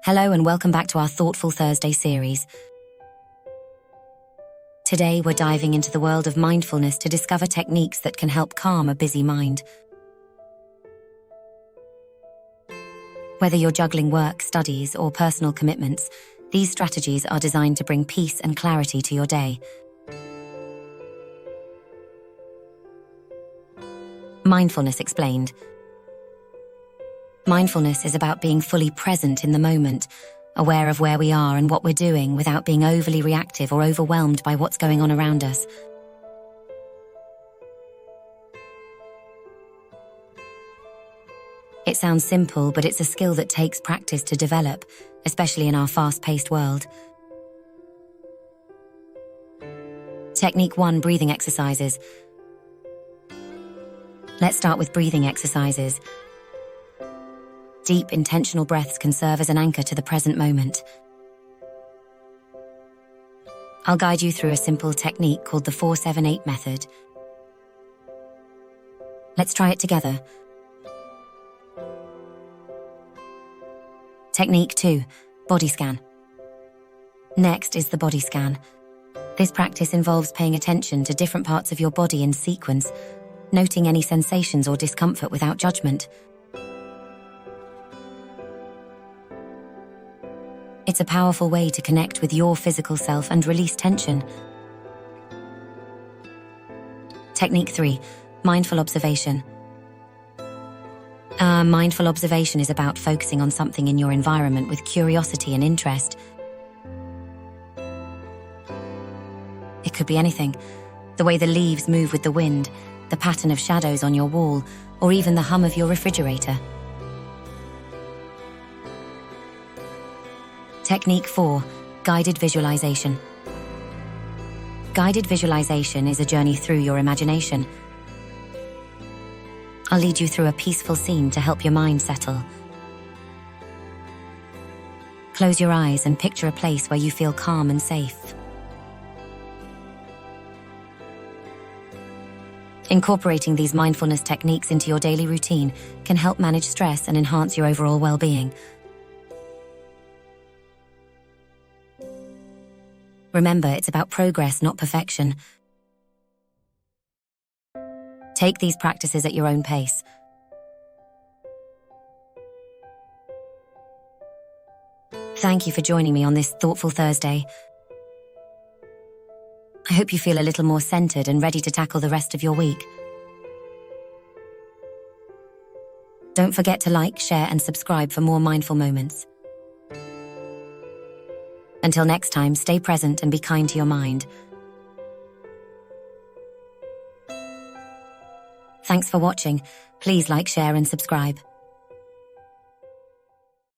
Hello and welcome back to our Thoughtful Thursday series. Today we're diving into the world of mindfulness to discover techniques that can help calm a busy mind. Whether you're juggling work, studies, or personal commitments, these strategies are designed to bring peace and clarity to your day. Mindfulness explained. Mindfulness is about being fully present in the moment, aware of where we are and what we're doing without being overly reactive or overwhelmed by what's going on around us. It sounds simple, but it's a skill that takes practice to develop, especially in our fast-paced world. Technique 1: breathing exercises. Let's start with breathing exercises. Deep, intentional breaths can serve as an anchor to the present moment. I'll guide you through a simple technique called the 4-7-8 method. Let's try it together. Technique 2: body scan. Next is the body scan. This practice involves paying attention to different parts of your body in sequence, noting any sensations or discomfort without judgment. It's a powerful way to connect with your physical self and release tension. Technique 3: mindful observation. Mindful observation is about focusing on something in your environment with curiosity and interest. It could be anything: the way the leaves move with the wind, the pattern of shadows on your wall, or even the hum of your refrigerator. Technique 4: guided visualization. Guided visualization is a journey through your imagination. I'll lead you through a peaceful scene to help your mind settle. Close your eyes and picture a place where you feel calm and safe. Incorporating these mindfulness techniques into your daily routine can help manage stress and enhance your overall well-being. Remember, it's about progress, not perfection. Take these practices at your own pace. Thank you for joining me on this Thoughtful Thursday. I hope you feel a little more centered and ready to tackle the rest of your week. Don't forget to like, share, and subscribe for more mindful moments. Until next time, stay present and be kind to your mind. Thanks for watching. Please like, share, and subscribe.